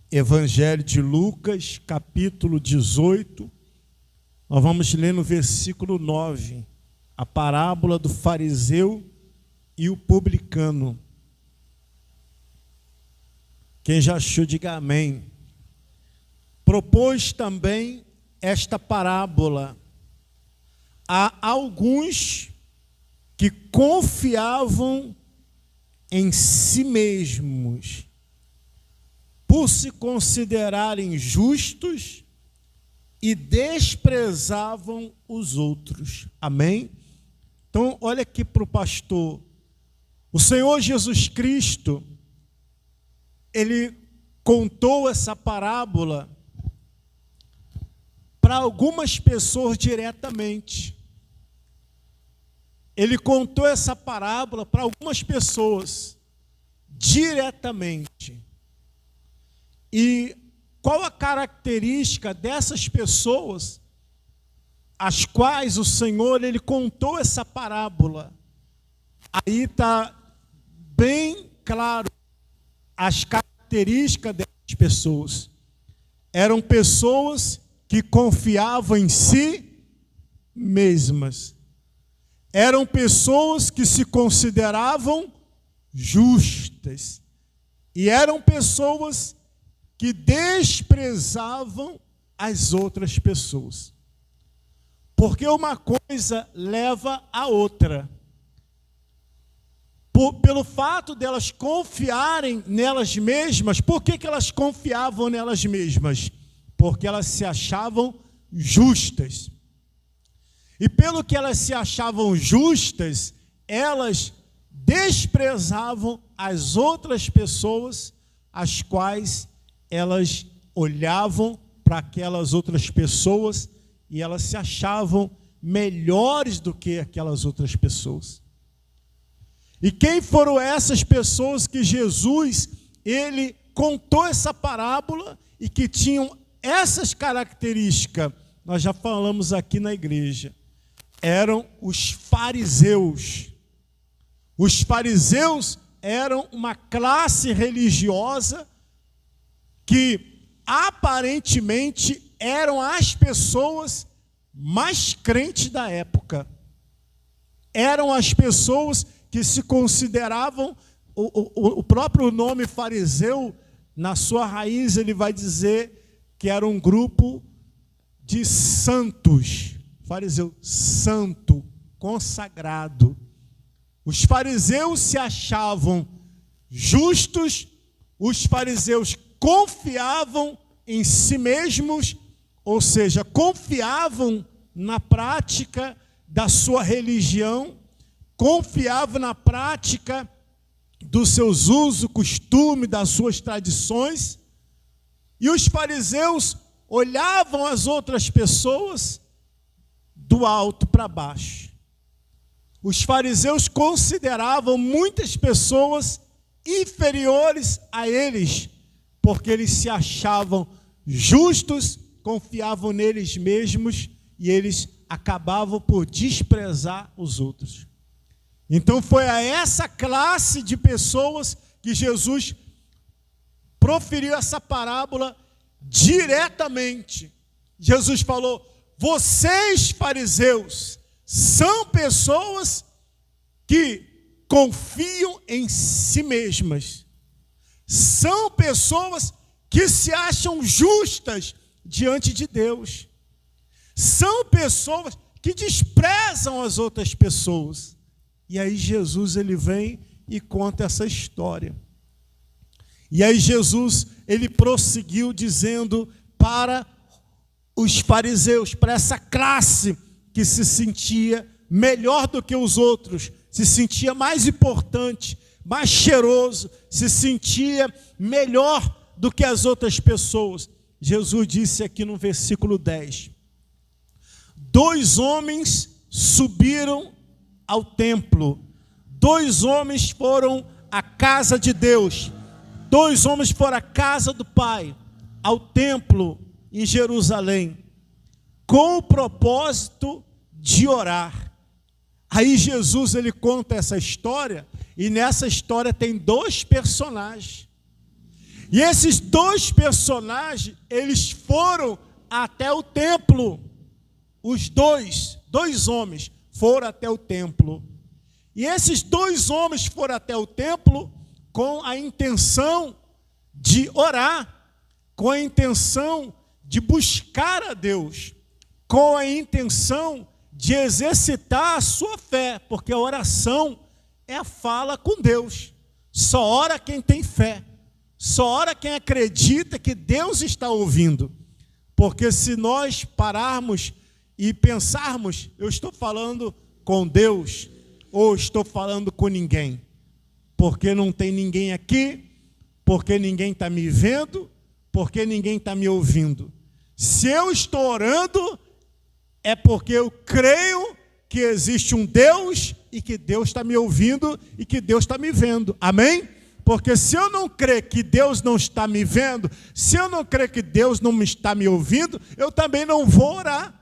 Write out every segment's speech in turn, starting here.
Evangelho de Lucas, capítulo 18, nós vamos ler no versículo 9, a parábola do fariseu e o publicano. Quem já achou, diga amém. Propôs também esta parábola a alguns que confiavam em si mesmos, por se considerarem justos, e desprezavam os outros. Amém? Então, olha aqui para o pastor. O Senhor Jesus Cristo, Ele contou essa parábola para algumas pessoas diretamente. Ele contou essa parábola para algumas pessoas diretamente. E qual a característica dessas pessoas às quais o Senhor ele contou essa parábola? Aí está bem claro as características dessas pessoas. Eram pessoas que confiavam em si mesmas. Eram pessoas que se consideravam justas. E eram pessoas que desprezavam as outras pessoas. Porque uma coisa leva a outra. Pelo fato delas confiarem nelas mesmas, por que elas confiavam nelas mesmas? Porque elas se achavam justas. E pelo que elas se achavam justas, elas desprezavam as outras pessoas, as quais elas olhavam para aquelas outras pessoas e elas se achavam melhores do que aquelas outras pessoas. E quem foram essas pessoas que Jesus, ele contou essa parábola e que tinham essas características? Nós já falamos aqui na igreja. Eram os fariseus. Os fariseus eram uma classe religiosa que aparentemente eram as pessoas mais crentes da época. Eram as pessoas que se consideravam, o próprio nome fariseu, na sua raiz, ele vai dizer que era um grupo de santos. Fariseu, santo, consagrado. Os fariseus se achavam justos, os fariseus confiavam em si mesmos, ou seja, confiavam na prática da sua religião, confiavam na prática dos seus usos, costumes, das suas tradições, e os fariseus olhavam as outras pessoas do alto para baixo. Os fariseus consideravam muitas pessoas inferiores a eles, porque eles se achavam justos, confiavam neles mesmos e eles acabavam por desprezar os outros. Então foi a essa classe de pessoas que Jesus proferiu essa parábola diretamente. Jesus falou: vocês, fariseus, são pessoas que confiam em si mesmas. São pessoas que se acham justas diante de Deus. São pessoas que desprezam as outras pessoas. E aí Jesus ele vem e conta essa história. E aí Jesus ele prosseguiu dizendo para os fariseus, para essa classe que se sentia melhor do que os outros, se sentia mais importante, mais cheiroso, se sentia melhor do que as outras pessoas. Jesus disse aqui no versículo 10: 2 homens subiram ao templo, 2 homens foram à casa de Deus, 2 homens foram à casa do Pai, ao templo em Jerusalém, com o propósito de orar. Aí Jesus ele conta essa história, e nessa história tem 2 personagens. E esses dois personagens, eles foram até o templo. Os dois homens foram até o templo. E esses dois homens foram até o templo com a intenção de orar, com a intenção de buscar a Deus, com a intenção de exercitar a sua fé, porque a oração é a fala com Deus. Só ora quem tem fé, só ora quem acredita que Deus está ouvindo. Porque se nós pararmos e pensarmos, eu estou falando com Deus ou estou falando com ninguém? Porque não tem ninguém aqui, porque ninguém está me vendo, porque ninguém está me ouvindo. Se eu estou orando, é porque eu creio que existe um Deus e que Deus está me ouvindo e que Deus está me vendo. Amém? Porque se eu não crer que Deus não está me vendo, se eu não crer que Deus não está me ouvindo, eu também não vou orar.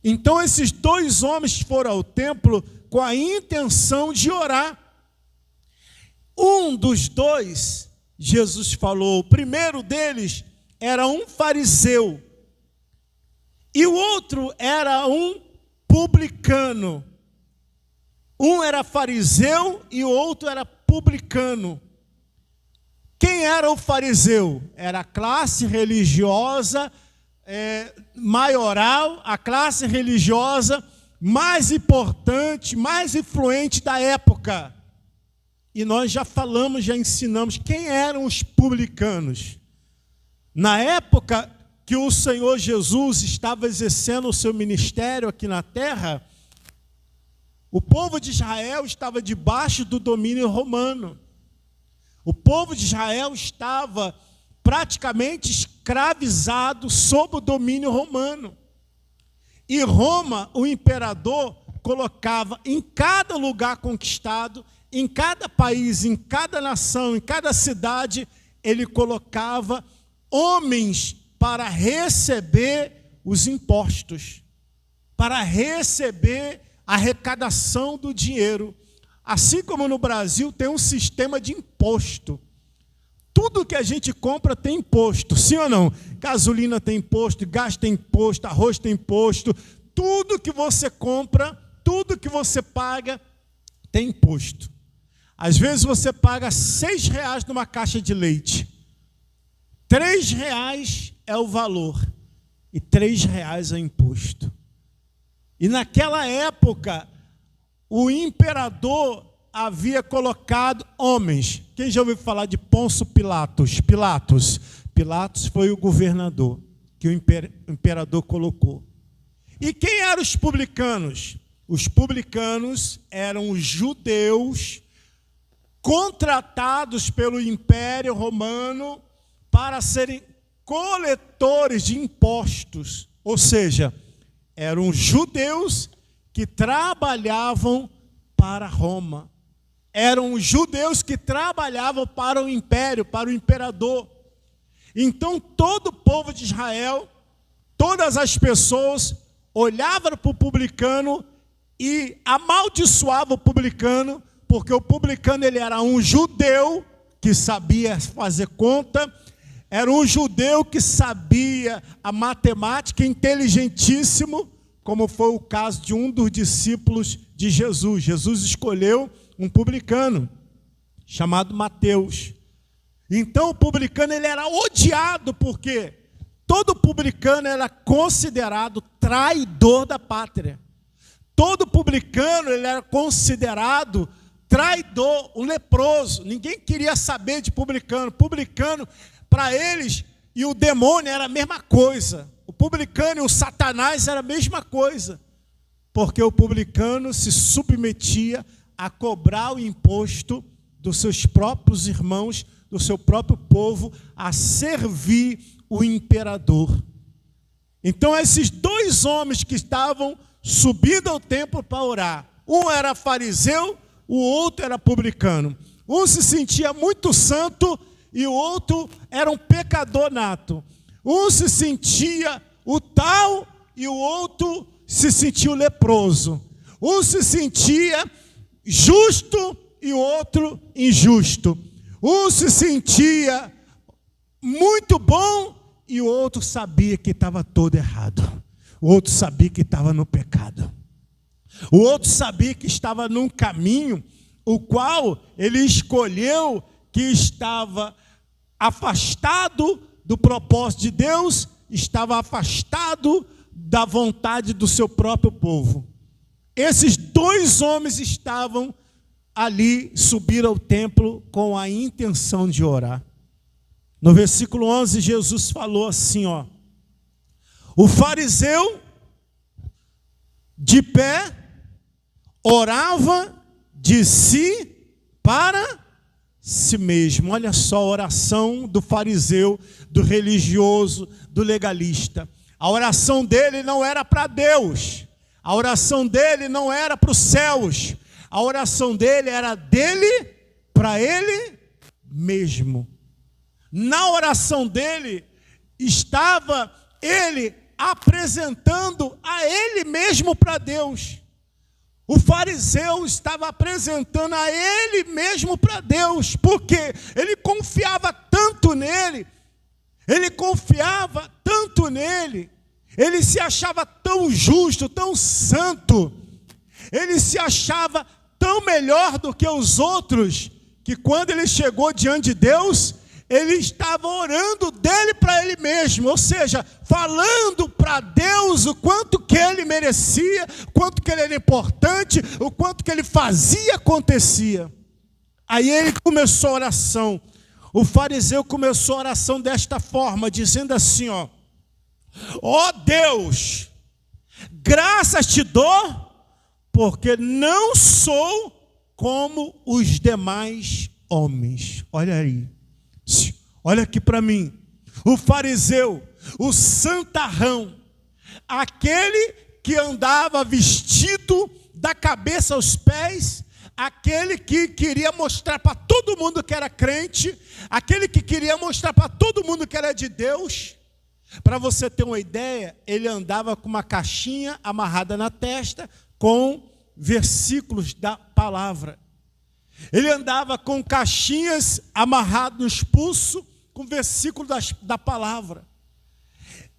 Então esses dois homens foram ao templo com a intenção de orar. Um dos dois, Jesus falou, o primeiro deles era um fariseu e o outro era um publicano. Um era fariseu e o outro era publicano. Quem era o fariseu? Era a classe religiosa maioral, a classe religiosa mais importante, mais influente da época. E nós já falamos, já ensinamos quem eram os publicanos. Na época que o Senhor Jesus estava exercendo o seu ministério aqui na terra, o povo de Israel estava debaixo do domínio romano. O povo de Israel estava praticamente escravizado sob o domínio romano. E Roma, o imperador, colocava em cada lugar conquistado, em cada país, em cada nação, em cada cidade, ele colocava homens para receber os impostos, para receber a arrecadação do dinheiro. Assim como no Brasil tem um sistema de imposto. Tudo que a gente compra tem imposto, sim ou não? Gasolina tem imposto, gás tem imposto, arroz tem imposto. Tudo que você compra, tudo que você paga, tem imposto. Às vezes você paga R$6 numa caixa de leite. R$3 é o valor e R$3 é imposto. E naquela época, o imperador havia colocado homens. Quem já ouviu falar de Pôncio Pilatos? Pilatos foi o governador que o imperador colocou. E quem eram os publicanos? Os publicanos eram os judeus contratados pelo Império Romano para serem coletores de impostos. Ou seja, eram judeus que trabalhavam para Roma. Eram os judeus que trabalhavam para o império, para o imperador. Então, todo o povo de Israel, todas as pessoas olhavam para o publicano e amaldiçoavam o publicano, porque o publicano ele era um judeu que sabia fazer conta, era um judeu que sabia a matemática, inteligentíssimo, como foi o caso de um dos discípulos de Jesus. Jesus escolheu um publicano, chamado Mateus. Então o publicano ele era odiado, porque todo publicano era considerado traidor da pátria. Todo publicano ele era considerado traidor, um leproso. Ninguém queria saber de publicano. Publicano, para eles, e o demônio era a mesma coisa. O publicano e o Satanás era a mesma coisa. Porque o publicano se submetia a cobrar o imposto dos seus próprios irmãos, do seu próprio povo, a servir o imperador. Então, esses dois homens que estavam subindo ao templo para orar, um era fariseu, o outro era publicano. Um se sentia muito santo e o outro era um pecador nato. Um se sentia o tal e o outro se sentia o leproso. Um se sentia justo e o outro injusto. Um se sentia muito bom e o outro sabia que estava todo errado. O outro sabia que estava no pecado. O outro sabia que estava num caminho o qual ele escolheu, que estava afastado do propósito de Deus, estava afastado da vontade do seu próprio povo. Esses dois homens estavam ali, subiram ao templo com a intenção de orar. No versículo 11, Jesus falou assim, ó: o fariseu, de pé, orava de si para si mesmo. Olha só a oração do fariseu, do religioso, do legalista. A oração dele não era para Deus. A oração dele não era para os céus. A oração dele era dele para ele mesmo. Na oração dele estava ele apresentando a ele mesmo para Deus. O fariseu estava apresentando a ele mesmo para Deus, porque ele confiava tanto nele, ele se achava tão justo, tão santo, ele se achava tão melhor do que os outros, que quando ele chegou diante de Deus, ele estava orando dele para ele mesmo, ou seja, falando para Deus o quanto que ele merecia, o quanto que ele era importante, o quanto que ele fazia acontecia. Aí ele começou a oração. O fariseu começou a oração desta forma, dizendo assim, ó: ó Deus, graças te dou, porque não sou como os demais homens. Olha aí. Olha aqui para mim, o fariseu, o santarrão, aquele que andava vestido da cabeça aos pés, aquele que queria mostrar para todo mundo que era crente, aquele que queria mostrar para todo mundo que era de Deus. Para você ter uma ideia, ele andava com uma caixinha amarrada na testa com versículos da palavra. Ele andava com caixinhas amarradas nos pulsos com versículos da palavra.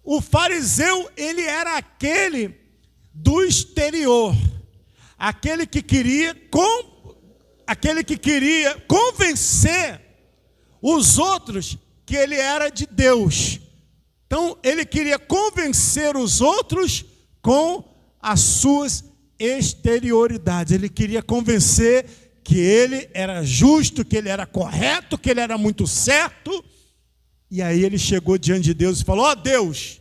O fariseu, ele era aquele do exterior, aquele que queria convencer os outros que ele era de Deus. Então, ele queria convencer os outros com as suas exterioridades. Ele queria convencer que ele era justo, que ele era correto, que ele era muito certo. E aí ele chegou diante de Deus e falou: ó Deus,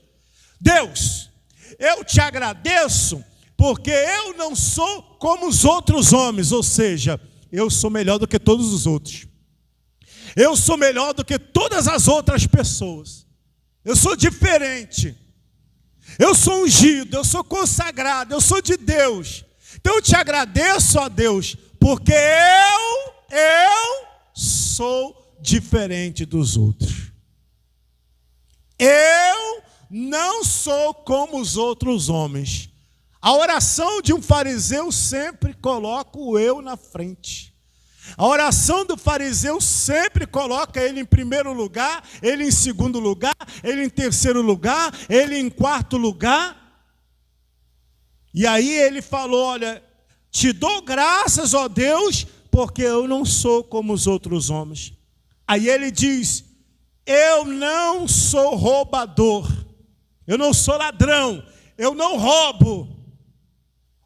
eu te agradeço, porque eu não sou como os outros homens, ou seja, eu sou melhor do que todos os outros. Eu sou melhor do que todas as outras pessoas. Eu sou diferente. Eu sou ungido, eu sou consagrado, eu sou de Deus. Então eu te agradeço, ó Deus, porque eu sou diferente dos outros. Eu não sou como os outros homens. A oração de um fariseu sempre coloca o eu na frente. A oração do fariseu sempre coloca ele em primeiro lugar, ele em segundo lugar, ele em terceiro lugar, ele em quarto lugar. E aí ele falou: olha, te dou graças, ó Deus, porque eu não sou como os outros homens. Aí ele diz: eu não sou roubador, eu não sou ladrão, eu não roubo.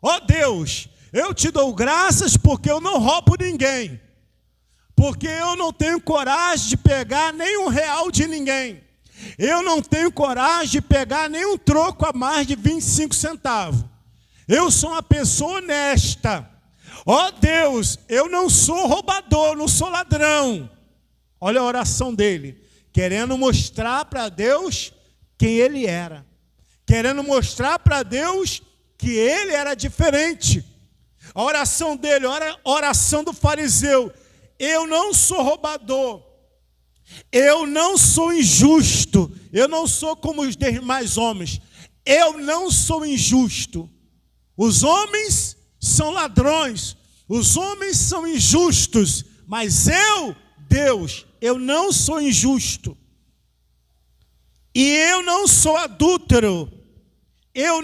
Ó Deus, eu te dou graças porque eu não roubo ninguém, porque eu não tenho coragem de pegar nenhum real de ninguém, eu não tenho coragem de pegar nenhum troco a mais de 25 centavos. Eu sou uma pessoa honesta. Ó Deus, eu não sou roubador, não sou ladrão. Olha a oração dele, querendo mostrar para Deus quem ele era, querendo mostrar para Deus que ele era diferente. A oração dele, a oração do fariseu: eu não sou roubador, eu não sou injusto, eu não sou como os demais homens, eu não sou injusto. Os homens são ladrões, os homens são injustos, mas eu, Deus, eu não sou injusto, e eu não sou adúltero, eu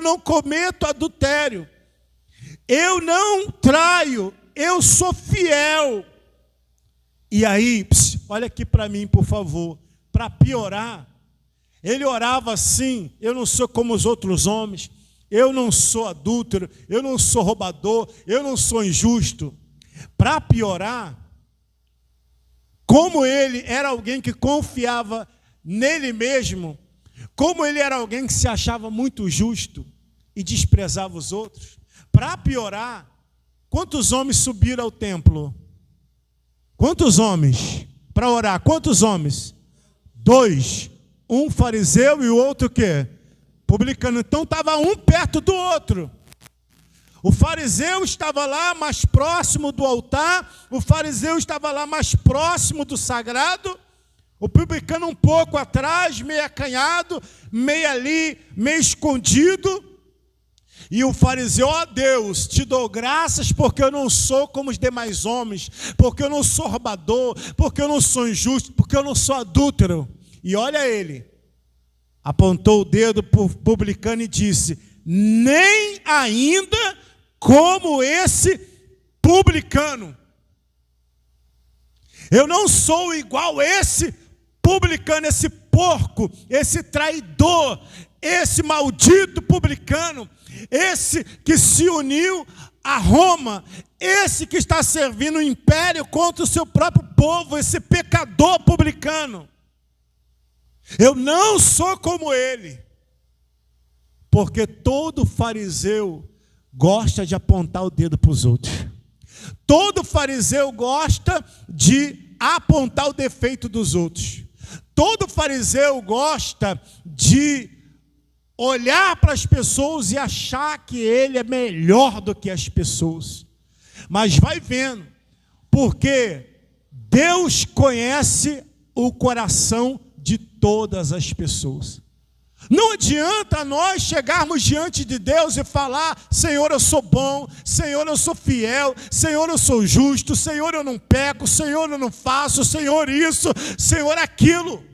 não cometo adultério, eu não traio, eu sou fiel. E aí, olha aqui para mim, por favor, para piorar, ele orava assim: eu não sou como os outros homens, eu não sou adúltero, eu não sou roubador, eu não sou injusto. Para piorar, como ele era alguém que confiava nele mesmo, como ele era alguém que se achava muito justo e desprezava os outros, para piorar, quantos homens subiram ao templo? Quantos homens? Para orar, quantos homens? 2. Um fariseu e o outro o quê? Publicano. Então estava um perto do outro. O fariseu estava lá mais próximo do altar, o fariseu estava lá mais próximo do sagrado, o publicano um pouco atrás, meio acanhado, meio ali, meio escondido. E o fariseu: ó Deus, te dou graças porque eu não sou como os demais homens, porque eu não sou roubador, porque eu não sou injusto, porque eu não sou adúltero. E olha ele, apontou o dedo para o publicano e disse: nem ainda como esse publicano. Eu não sou igual esse publicano, esse porco, esse traidor, esse maldito publicano, esse que se uniu a Roma, esse que está servindo o império contra o seu próprio povo, esse pecador publicano. Eu não sou como ele, porque todo fariseu gosta de apontar o dedo para os outros. Todo fariseu gosta de apontar o defeito dos outros. Todo fariseu gosta de olhar para as pessoas e achar que ele é melhor do que as pessoas. Mas vai vendo, porque Deus conhece o coração de todas as pessoas. Não adianta nós chegarmos diante de Deus e falar: Senhor, eu sou bom, Senhor, eu sou fiel, Senhor, eu sou justo, Senhor, eu não peco, Senhor, eu não faço, Senhor, isso, Senhor, aquilo.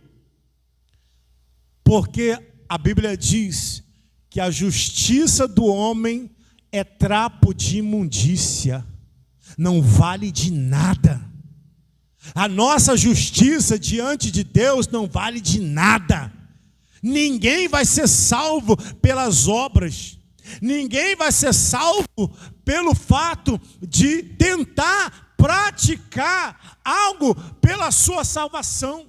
Porque a Bíblia diz que a justiça do homem é trapo de imundícia, não vale de nada. A nossa justiça diante de Deus não vale de nada. Ninguém vai ser salvo pelas obras. Ninguém vai ser salvo pelo fato de tentar praticar algo pela sua salvação.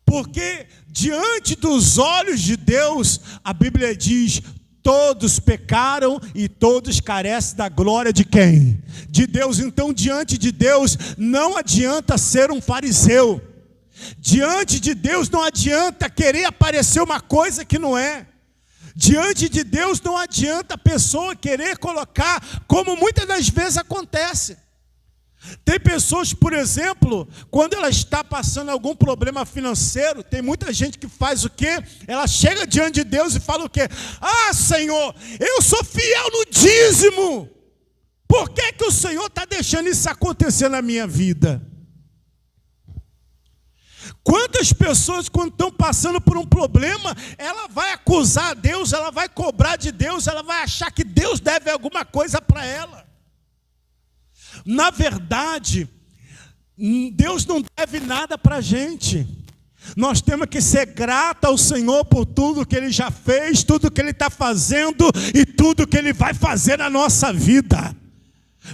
Porque diante dos olhos de Deus, a Bíblia diz: todos pecaram e todos carecem da glória de quem? De Deus. Então, diante de Deus, não adianta ser um fariseu. Diante de Deus não adianta querer aparecer uma coisa que não é. Diante de Deus não adianta a pessoa querer colocar, como muitas das vezes acontece. Tem pessoas, por exemplo, quando ela está passando algum problema financeiro, tem muita gente que faz o quê? Ela chega diante de Deus e fala o quê? Ah, Senhor, eu sou fiel no dízimo. Por que que o Senhor está deixando isso acontecer na minha vida? Quantas pessoas, quando estão passando por um problema, ela vai acusar a Deus, ela vai cobrar de Deus, ela vai achar que Deus deve alguma coisa para ela. Na verdade, Deus não deve nada para a gente. Nós temos que ser gratos ao Senhor por tudo que Ele já fez, tudo que Ele está fazendo e tudo que Ele vai fazer na nossa vida.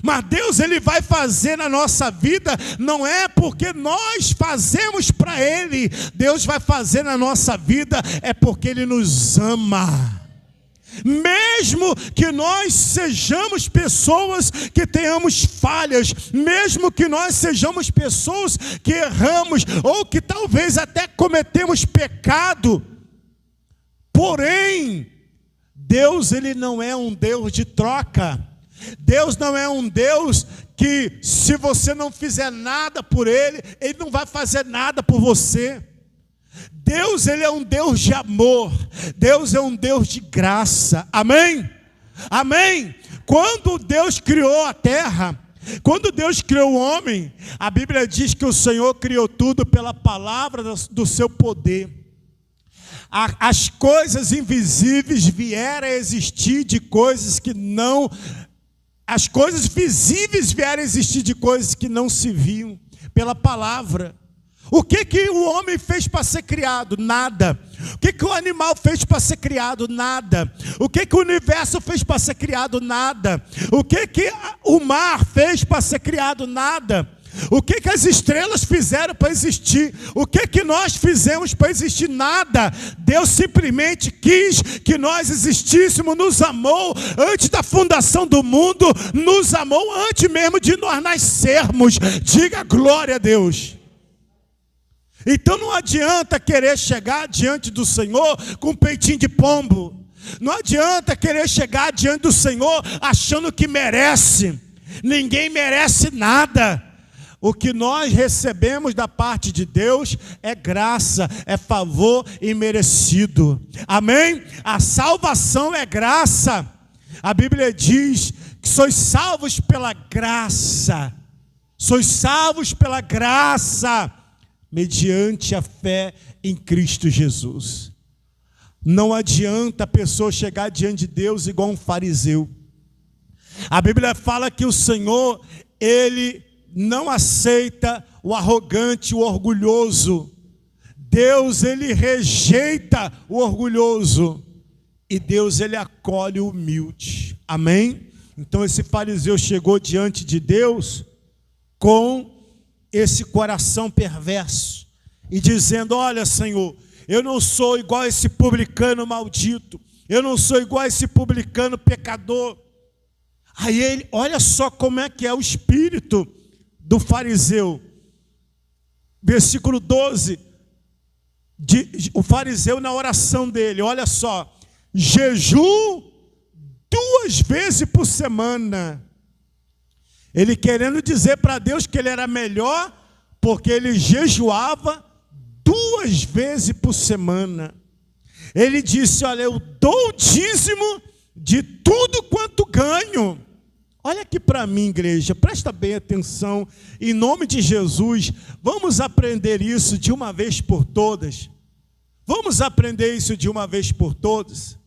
Mas Deus, Ele vai fazer na nossa vida, não é porque nós fazemos para Ele. Deus vai fazer na nossa vida, é porque Ele nos ama. Mesmo que nós sejamos pessoas que tenhamos falhas, mesmo que nós sejamos pessoas que erramos, ou que talvez até cometemos pecado, porém, Deus, Ele não é um Deus de troca. Deus não é um Deus que, se você não fizer nada por Ele, Ele não vai fazer nada por você. Deus, Ele é um Deus de amor. Deus é um Deus de graça. Amém? Amém? Quando Deus criou a terra, Quando Deus criou o homem, a Bíblia diz que o Senhor criou tudo pela palavra do seu poder. As coisas invisíveis vieram a existir de coisas que não... As coisas visíveis vieram a existir de coisas que não se viam, pela palavra. O que o homem fez para ser criado? Nada. O que o animal fez para ser criado? Nada. O que o universo fez para ser criado? Nada. O que o mar fez para ser criado? Nada. O que as estrelas fizeram para existir? O que nós fizemos para existir? Nada. Deus simplesmente quis que nós existíssemos, nos amou antes da fundação do mundo, nos amou antes mesmo de nós nascermos. Diga glória a Deus. Então não adianta querer chegar diante do Senhor com um peitinho de pombo. Não adianta querer chegar diante do Senhor achando que merece. Ninguém merece nada. O que nós recebemos da parte de Deus é graça, é favor imerecido. Amém? A salvação é graça. A Bíblia diz que sois salvos pela graça. Sois salvos pela graça, mediante a fé em Cristo Jesus. Não adianta a pessoa chegar diante de Deus igual um fariseu. A Bíblia fala que o Senhor, Ele não aceita o arrogante, o orgulhoso. Deus, Ele rejeita o orgulhoso. E Deus, Ele acolhe o humilde. Amém? Então esse fariseu chegou diante de Deus com esse coração perverso e dizendo: olha, Senhor, eu não sou igual a esse publicano maldito, eu não sou igual a esse publicano pecador. Aí ele, olha só como é que é o espírito do fariseu. Versículo 12, o fariseu na oração dele, olha só: jejum 2 vezes por semana. Ele querendo dizer para Deus que ele era melhor, porque ele jejuava 2 vezes por semana. Ele disse: olha, eu dou o dízimo de tudo quanto ganho. Olha aqui para mim, igreja, presta bem atenção, em nome de Jesus, vamos aprender isso de uma vez por todas. Vamos aprender isso de uma vez por todas.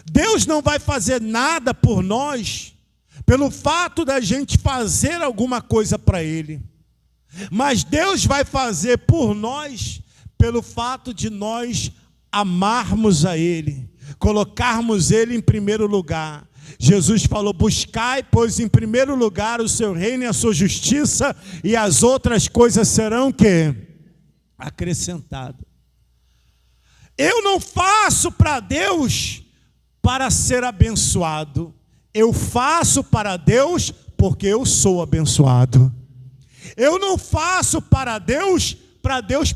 Deus não vai fazer nada por nós pelo fato da gente fazer alguma coisa para Ele. Mas Deus vai fazer por nós pelo fato de nós amarmos a Ele, colocarmos Ele em primeiro lugar. Jesus falou: buscai, pois, em primeiro lugar o seu reino e a sua justiça, e as outras coisas serão que? Acrescentadas. Eu não faço para Deus para ser abençoado. Eu faço para Deus porque eu sou abençoado. Eu não faço para Deus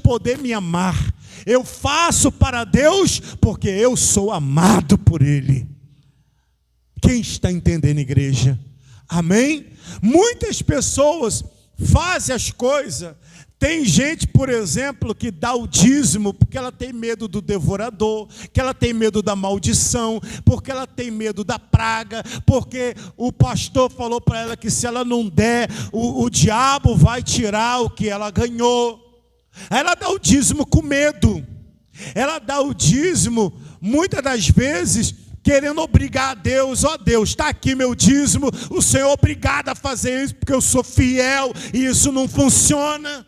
poder me amar. Eu faço para Deus porque eu sou amado por Ele. Quem está entendendo, igreja? Amém? Muitas pessoas fazem as coisas. Tem gente, por exemplo, que dá o dízimo porque ela tem medo do devorador, que ela tem medo da maldição, porque ela tem medo da praga, porque o pastor falou para ela que se ela não der, o diabo vai tirar o que ela ganhou. Ela dá o dízimo com medo. Ela dá o dízimo, muitas das vezes, querendo obrigar a Deus: ó Deus, está aqui meu dízimo, o Senhor é obrigado a fazer isso porque eu sou fiel, e isso não funciona.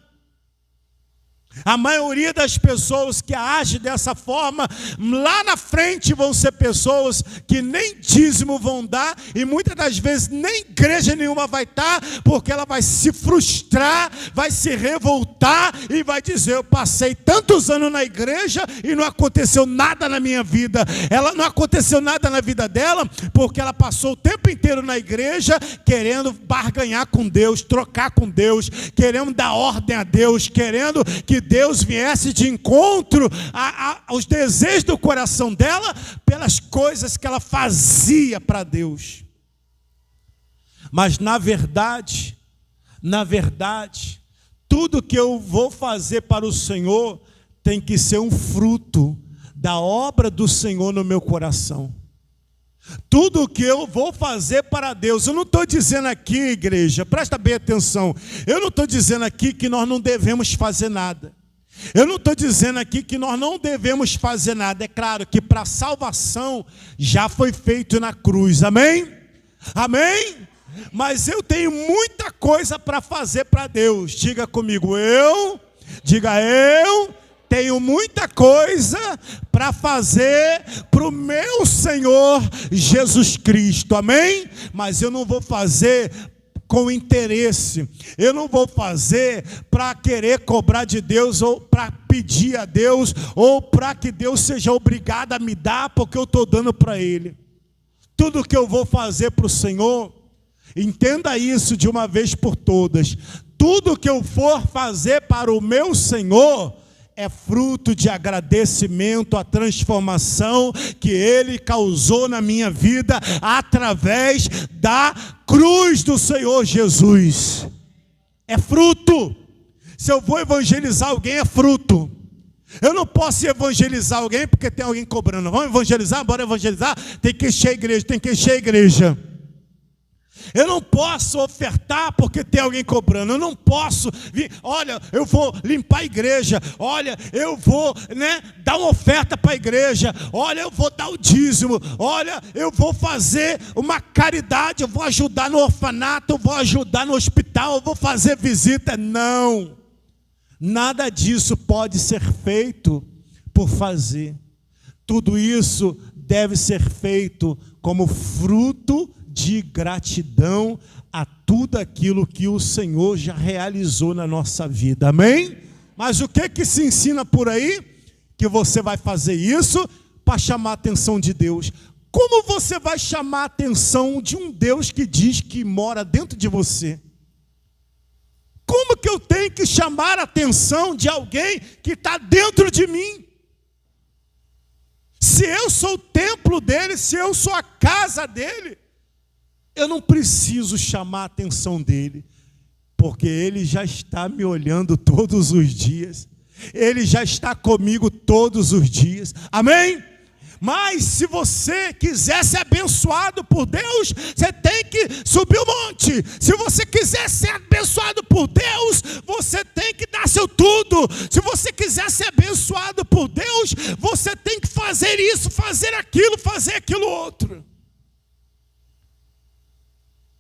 A maioria das pessoas que agem dessa forma, lá na frente vão ser pessoas que nem dízimo vão dar, e muitas das vezes nem igreja nenhuma vai estar, porque ela vai se frustrar, vai se revoltar e vai dizer: eu passei tantos anos na igreja e não aconteceu nada na minha vida. Ela não aconteceu nada na vida dela porque ela passou o tempo inteiro na igreja querendo barganhar com Deus, trocar com Deus, querendo dar ordem a Deus, querendo que Deus viesse de encontro aos desejos do coração dela pelas coisas que ela fazia para Deus. Mas na verdade, tudo que eu vou fazer para o Senhor tem que ser um fruto da obra do Senhor no meu coração. Tudo que eu vou fazer para Deus. Eu não estou dizendo aqui, igreja, presta bem atenção. Eu não estou dizendo aqui que nós não devemos fazer nada. Eu não estou dizendo aqui que nós não devemos fazer nada. É claro que para a salvação já foi feito na cruz. Amém? Amém? Mas eu tenho muita coisa para fazer para Deus. Diga comigo, eu tenho muita coisa para fazer para o meu Senhor Jesus Cristo, amém? Mas eu não vou fazer com interesse, eu não vou fazer para querer cobrar de Deus, ou para pedir a Deus, ou para que Deus seja obrigado a me dar, porque eu estou dando para Ele. Tudo que eu vou fazer para o Senhor, entenda isso de uma vez por todas, tudo que eu for fazer para o meu Senhor, é fruto de agradecimento à transformação que Ele causou na minha vida através da cruz do Senhor Jesus. É fruto. Se eu vou evangelizar alguém, é fruto. Eu não posso evangelizar alguém porque tem alguém cobrando. Vamos evangelizar? Bora evangelizar? Tem que encher a igreja, tem que encher a igreja. Eu não posso ofertar porque tem alguém cobrando. Eu não posso vir, olha, eu vou limpar a igreja. Olha, eu vou dar uma oferta para a igreja. Olha, eu vou dar o dízimo. Olha, eu vou fazer uma caridade. Eu vou ajudar no orfanato. Eu vou ajudar no hospital. Eu vou fazer visita. Não, nada disso pode ser feito por fazer. Tudo isso deve ser feito como fruto de gratidão a tudo aquilo que o Senhor já realizou na nossa vida, amém? Mas o que se ensina por aí? Que você vai fazer isso para chamar a atenção de Deus. Como você vai chamar a atenção de um Deus que diz que mora dentro de você? Como que eu tenho que chamar a atenção de alguém que está dentro de mim? Se eu sou o templo dele, se eu sou a casa dele, eu não preciso chamar a atenção dele, porque ele já está me olhando todos os dias, ele já está comigo todos os dias, amém? Mas se você quiser ser abençoado por Deus, você tem que subir o monte. Se você quiser ser abençoado por Deus, você tem que dar seu tudo. Se você quiser ser abençoado por Deus, você tem que fazer isso, fazer aquilo outro.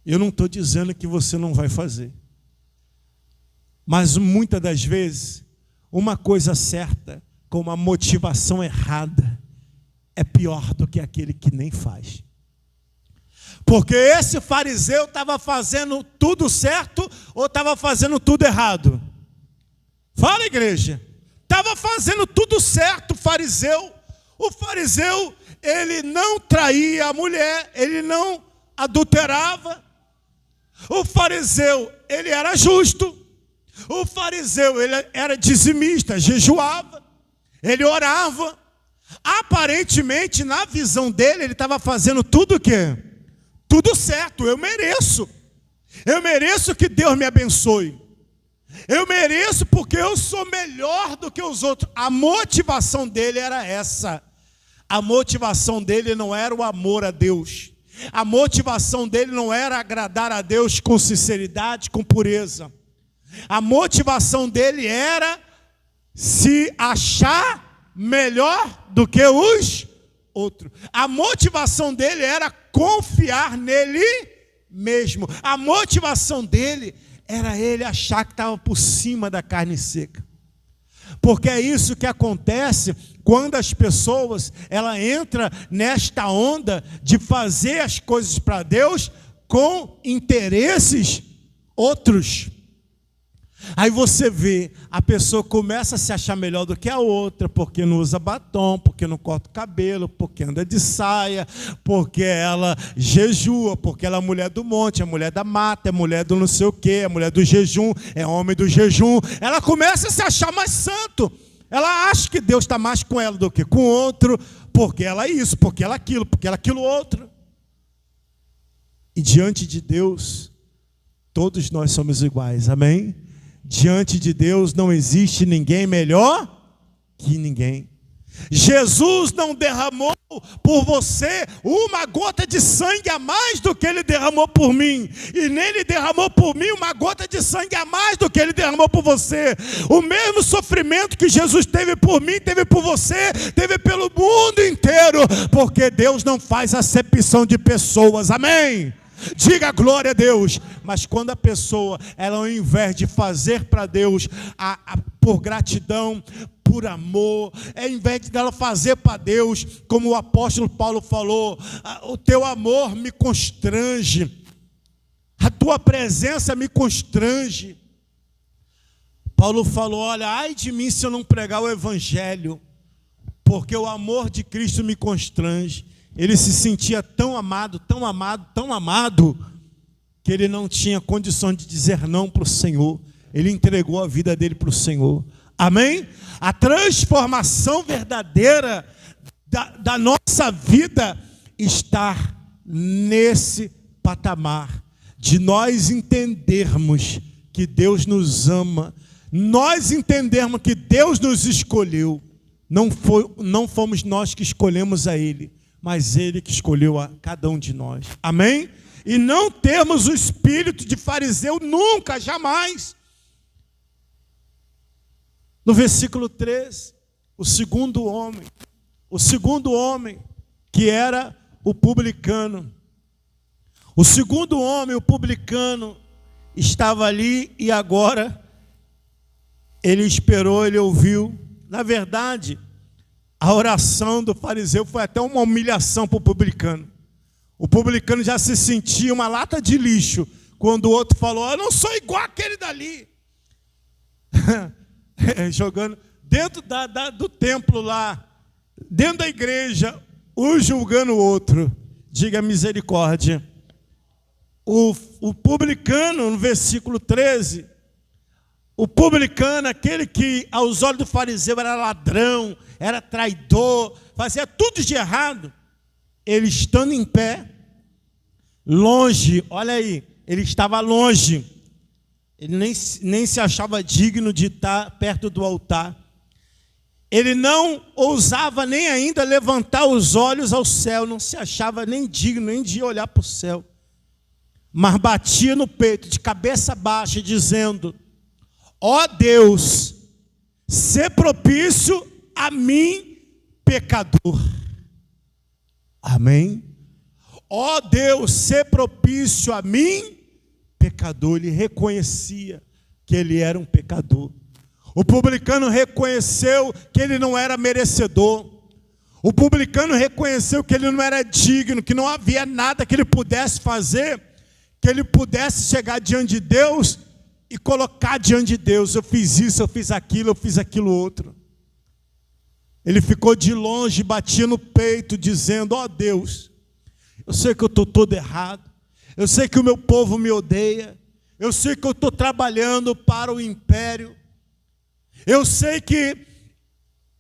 Eu não estou dizendo que você não vai fazer. Mas muitas das vezes, uma coisa certa, com uma motivação errada, é pior do que aquele que nem faz. Porque esse fariseu estava fazendo tudo certo ou estava fazendo tudo errado? Fala, igreja. Estava fazendo tudo certo, o fariseu. O fariseu, ele não traía a mulher, ele não adulterava. O fariseu, ele era justo. O fariseu, ele era dizimista, jejuava, ele orava. Aparentemente, na visão dele, ele estava fazendo tudo o quê? Tudo certo, eu mereço. Eu mereço que Deus me abençoe. Eu mereço porque eu sou melhor do que os outros. A motivação dele era essa. A motivação dele não era o amor a Deus. A motivação dele não era agradar a Deus com sinceridade, com pureza. A motivação dele era se achar melhor do que os outros. A motivação dele era confiar nele mesmo. A motivação dele era ele achar que estava por cima da carne seca. Porque é isso que acontece quando as pessoas entram nesta onda de fazer as coisas para Deus com interesses outros. Aí você vê, a pessoa começa a se achar melhor do que a outra, porque não usa batom, porque não corta o cabelo, porque anda de saia, porque ela jejua, porque ela é mulher do monte, é mulher da mata, é mulher do não sei o quê, é mulher do jejum, é homem do jejum. Ela começa a se achar mais santo. Ela acha que Deus está mais com ela do que com o outro, porque ela é isso, porque ela é aquilo outro. E diante de Deus, todos nós somos iguais, amém? Diante de Deus não existe ninguém melhor que ninguém. Jesus não derramou por você uma gota de sangue a mais do que ele derramou por mim, e nele derramou por mim uma gota de sangue a mais do que ele derramou por você. O mesmo sofrimento que Jesus teve por mim, teve por você, teve pelo mundo inteiro, porque Deus não faz acepção de pessoas, amém? Diga glória a Deus. Mas quando a pessoa, ela ao invés de fazer para Deus por gratidão, por amor, ao invés dela fazer para Deus, como o apóstolo Paulo falou, o teu amor me constrange, a tua presença me constrange. Paulo falou, olha, ai de mim se eu não pregar o evangelho, porque o amor de Cristo me constrange. Ele se sentia tão amado, tão amado, tão amado, que ele não tinha condição de dizer não para o Senhor. Ele entregou a vida dele para o Senhor. Amém? A transformação verdadeira da nossa vida está nesse patamar de nós entendermos que Deus nos ama, nós entendermos que Deus nos escolheu. Não fomos nós que escolhemos a Ele, mas Ele que escolheu a cada um de nós. Amém? E não termos o espírito de fariseu nunca, jamais. No versículo 13, o segundo homem, que era o publicano. O segundo homem, o publicano, estava ali e agora ele esperou, ele ouviu. Na verdade, a oração do fariseu foi até uma humilhação para o publicano. O publicano já se sentia uma lata de lixo quando o outro falou, eu não sou igual aquele dali. Jogando dentro do templo lá, dentro da igreja, um julgando o outro. Diga misericórdia. O publicano, no versículo 13, o publicano, aquele que aos olhos do fariseu era ladrão, era traidor, fazia tudo de errado, ele estando em pé, longe, olha aí, ele estava longe, ele nem se achava digno de estar perto do altar, ele não ousava nem ainda levantar os olhos ao céu, não se achava nem digno nem de olhar para o céu, mas batia no peito, de cabeça baixa, dizendo, ó Deus, sê propício a mim, pecador. Amém? Ó Deus, sê propício a mim, pecador. Ele reconhecia que ele era um pecador. O publicano reconheceu que ele não era merecedor. O publicano reconheceu que ele não era digno, que não havia nada que ele pudesse fazer, que ele pudesse chegar diante de Deus e colocar diante de Deus, eu fiz isso, eu fiz aquilo outro. Ele ficou de longe, batia no peito, dizendo, ó Deus, eu sei que eu estou todo errado, eu sei que o meu povo me odeia, eu sei que eu estou trabalhando para o império, eu sei que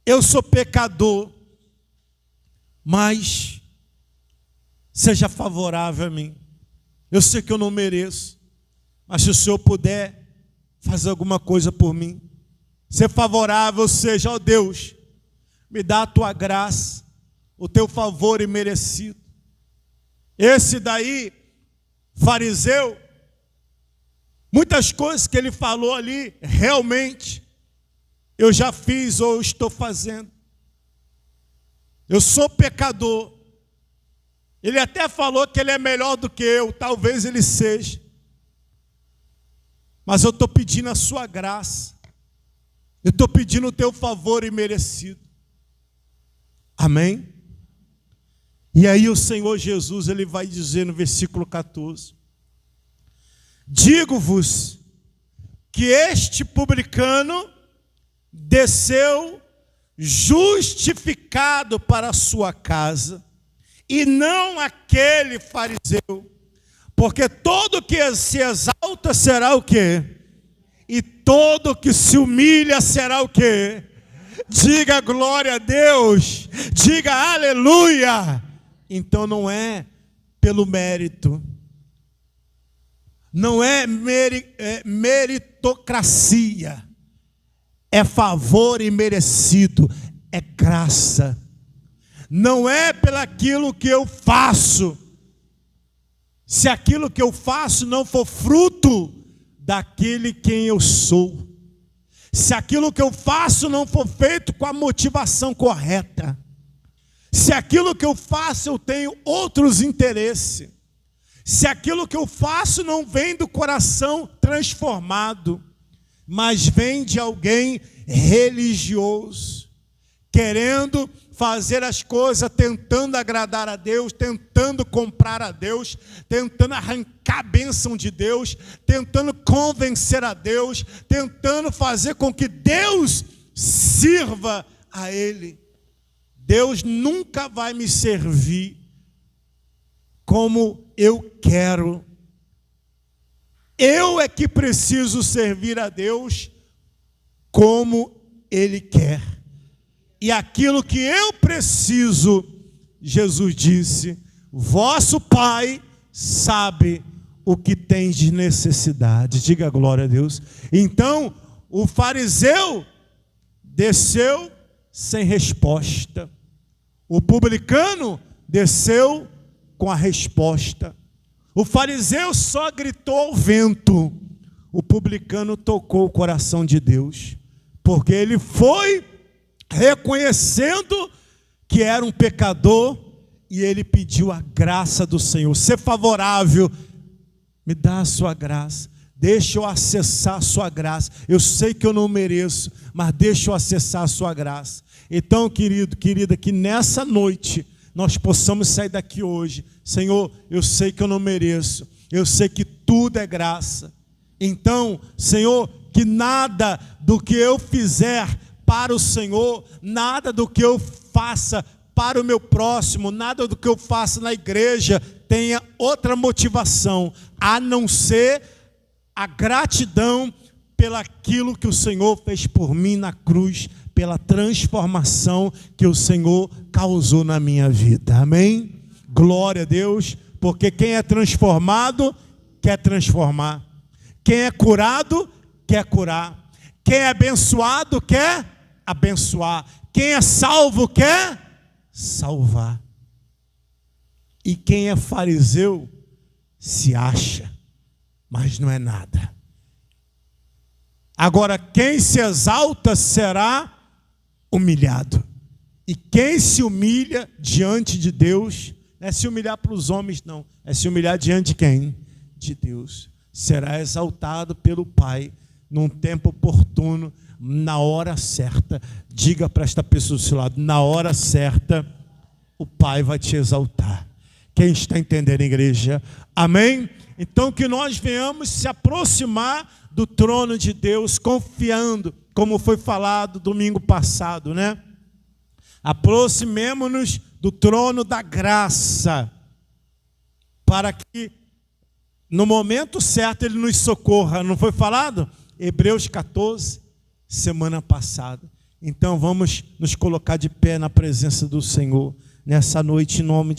eu sou pecador, mas seja favorável a mim. Eu sei que eu não mereço, mas se o Senhor puder fazer alguma coisa por mim, ser favorável, seja, ó Deus, me dá a tua graça, o teu favor imerecido. Esse daí, fariseu, muitas coisas que ele falou ali, realmente, eu já fiz ou estou fazendo. Eu sou pecador. Ele até falou que ele é melhor do que eu, talvez ele seja. Mas eu estou pedindo a sua graça. Eu estou pedindo o teu favor imerecido. Amém? E aí o Senhor Jesus, ele vai dizer no versículo 14. Digo-vos que este publicano desceu justificado para a sua casa, e não aquele fariseu, porque todo que se exalta será o quê? E todo que se humilha será o quê? Diga glória a Deus, diga aleluia. Então não é pelo mérito, não é meritocracia, é favor imerecido, é graça. não é pelaquilo que eu faço. Se aquilo que eu faço não for fruto daquele quem eu sou, se aquilo que eu faço não for feito com a motivação correta, se aquilo que eu faço eu tenho outros interesses, se aquilo que eu faço não vem do coração transformado, mas vem de alguém religioso, querendo fazer as coisas, tentando agradar a Deus, tentando comprar a Deus, tentando arrancar a bênção de Deus, tentando convencer a Deus, tentando fazer com que Deus sirva a Ele. Deus nunca vai me servir como eu quero. Eu é que preciso servir a Deus como Ele quer. E aquilo que eu preciso, Jesus disse, vosso Pai sabe o que tem de necessidade. Diga glória a Deus. Então, o fariseu desceu sem resposta. O publicano desceu com a resposta. O fariseu só gritou ao vento. O publicano tocou o coração de Deus, porque ele foi reconhecendo que era um pecador e ele pediu a graça do Senhor. Ser favorável, me dá a sua graça, deixa eu acessar a sua graça. Eu sei que eu não mereço, mas deixa eu acessar a sua graça. Então, querido, querida, que nessa noite nós possamos sair daqui hoje. Senhor, eu sei que eu não mereço, eu sei que tudo é graça. Então, Senhor, que nada do que eu fizer para o Senhor, nada do que eu faça para o meu próximo, nada do que eu faça na igreja tenha outra motivação, a não ser a gratidão pelaquilo que o Senhor fez por mim na cruz, pela transformação que o Senhor causou na minha vida. Amém? Glória a Deus, porque quem é transformado, quer transformar. Quem é curado, quer curar. Quem é abençoado, quer abençoar. Quem é salvo, quer salvar. E quem é fariseu, se acha, mas não é nada. Agora, quem se exalta será humilhado. E quem se humilha diante de Deus, não é se humilhar para os homens, não. É se humilhar diante de quem? De Deus. Será exaltado pelo Pai, num tempo oportuno, na hora certa. Diga para esta pessoa do seu lado, na hora certa, o Pai vai te exaltar. Quem está entendendo, igreja? Amém? Então que nós venhamos se aproximar do trono de Deus, confiando, como foi falado domingo passado, né? Aproximemo-nos do trono da graça, para que no momento certo Ele nos socorra. Não foi falado? Hebreus 14, semana passada. Então vamos nos colocar de pé na presença do Senhor, nessa noite, em nome de